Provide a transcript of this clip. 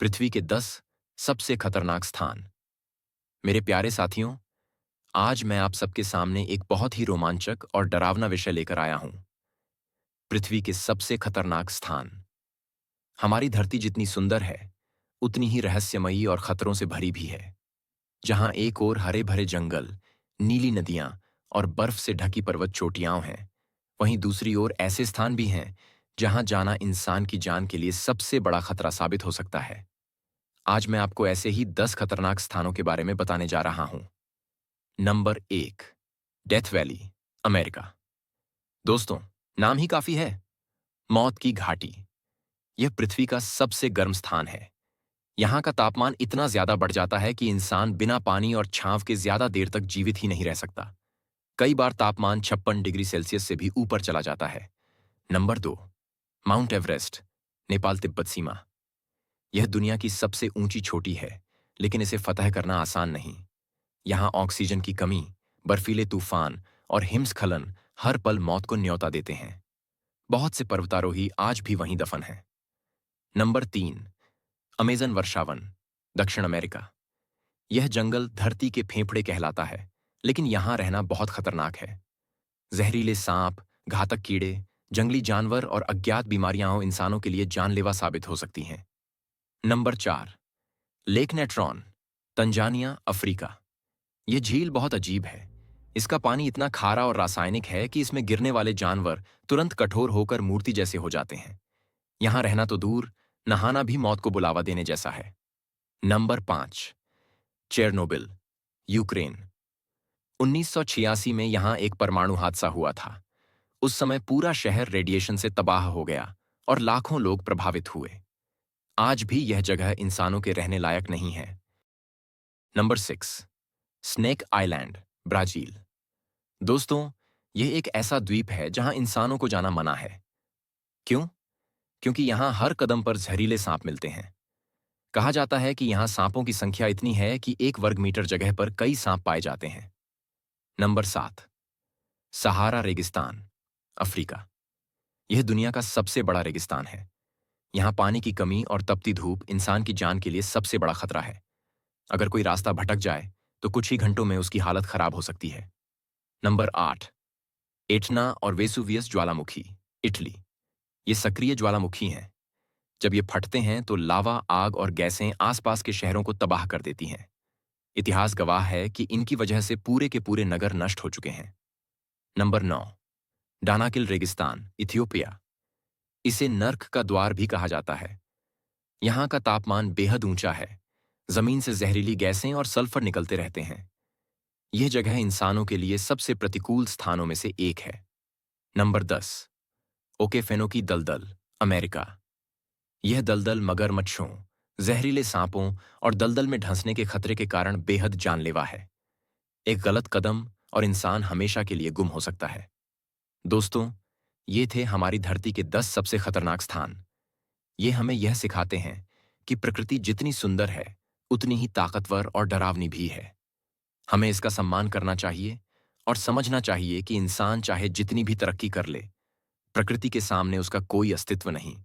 पृथ्वी के 10 सबसे खतरनाक स्थान। मेरे प्यारे साथियों, आज मैं आप सबके सामने एक बहुत ही रोमांचक और डरावना विषय लेकर आया हूं। पृथ्वी के सबसे खतरनाक स्थान। हमारी धरती जितनी सुंदर है, उतनी ही रहस्यमयी और खतरों से भरी भी है। जहां एक ओर हरे भरे जंगल, नीली नदियां और बर्फ से ढकी पर्वत चोटियां हैं, वहीं दूसरी ओर ऐसे स्थान भी हैं जहां जाना इंसान की जान के लिए सबसे बड़ा खतरा साबित हो सकता है। आज मैं आपको ऐसे ही 10 खतरनाक स्थानों के बारे में बताने जा रहा हूं। Number 1, death valley, America. दोस्तों, नाम ही काफी है, मौत की घाटी। यह पृथ्वी का सबसे गर्म स्थान है। यहां का तापमान इतना ज्यादा बढ़ जाता है कि इंसान बिना पानी और छांव के ज्यादा देर तक जीवित ही नहीं रह सकता। कई बार तापमान 56 डिग्री सेल्सियस से भी ऊपर चला जाता है। Number 2, Mount Everest, Nepal Tibet सीमा। यह दुनिया की सबसे ऊंची चोटी है, लेकिन इसे फतह करना आसान नहीं। यहां ऑक्सीजन की कमी, बर्फीले तूफान और हिमस्खलन हर पल मौत को न्योता देते हैं। बहुत से पर्वतारोही आज भी वहीं दफन हैं। नंबर 3, अमेजन वर्षावन, दक्षिण अमेरिका। यह जंगल धरती के फेफड़े कहलाता है, लेकिन यहां रहना बहुत खतरनाक है। जहरीले सांप, घातक कीड़े, जंगली जानवर और अज्ञात बीमारियां इंसानों के लिए जानलेवा साबित हो सकती हैं। Number 4, lake Natron, Tanzania, Africa. यह झील बहुत अजीब है। इसका पानी इतना खारा और रासायनिक है कि इसमें गिरने वाले जानवर तुरंत कठोर होकर मूर्ति जैसे हो जाते हैं। यहां रहना तो दूर, नहाना भी मौत को बुलावा देने जैसा है। Number 5, Chernobyl, Ukraine. 1986 में यहां एक परमाणु हादसा हुआ था। उस समय पूरा शहर रेडिएशन से तबाह हो गया और लाखों लोग प्रभावित हुए। आज भी यह जगह इंसानों के रहने लायक नहीं है। Number 6, snake island, Brazil. दोस्तों, यह एक ऐसा द्वीप है जहां इंसानों को जाना मना है। क्यों? क्योंकि यहां हर कदम पर जहरीले सांप मिलते हैं। कहा जाता है कि यहां सांपों की संख्या इतनी है कि 1 वर्ग मीटर जगह पर कई सांप पाए जाते हैं। नंबर 7, सहारा रेगिस्तान, अफ्रीका। यह दुनिया का सबसे बड़ा रेगिस्तान है। यहां पानी की कमी और तपती धूप इंसान की जान के लिए सबसे बड़ा खतरा है। अगर कोई रास्ता भटक जाए तो कुछ ही घंटों में उसकी हालत खराब हो सकती है। नंबर 8, एटना और वेसुवियस ज्वालामुखी, इटली। ये सक्रिय ज्वालामुखी हैं। जब ये फटते हैं तो लावा, आग और गैसें आसपास के शहरों को तबाह कर देती हैं। इतिहास गवाह है कि इनकी वजह से पूरे के पूरे नगर नष्ट हो चुके हैं। नंबर 9, डानाकिल रेगिस्तान, इथियोपिया। इसे नर्क का द्वार भी कहा जाता है। यहां का तापमान बेहद ऊंचा है। जमीन से जहरीली गैसें और सल्फर निकलते रहते हैं। यह जगह इंसानों के लिए सबसे प्रतिकूल स्थानों में से एक है। नंबर 10, ओकेफेनोकी दलदल, अमेरिका। यह दलदल मगरमच्छों, जहरीले सांपों और दलदल में धंसने के खतरे के कारण बेहद जानलेवा है। एक गलत कदम और इंसान हमेशा के लिए गुम हो सकता है। दोस्तों, ये थे हमारी धरती के 10 सबसे खतरनाक स्थान। ये हमें यह सिखाते हैं कि प्रकृति जितनी सुंदर है, उतनी ही ताकतवर और डरावनी भी है। हमें इसका सम्मान करना चाहिए और समझना चाहिए कि इंसान चाहे जितनी भी तरक्की कर ले, प्रकृति के सामने उसका कोई अस्तित्व नहीं।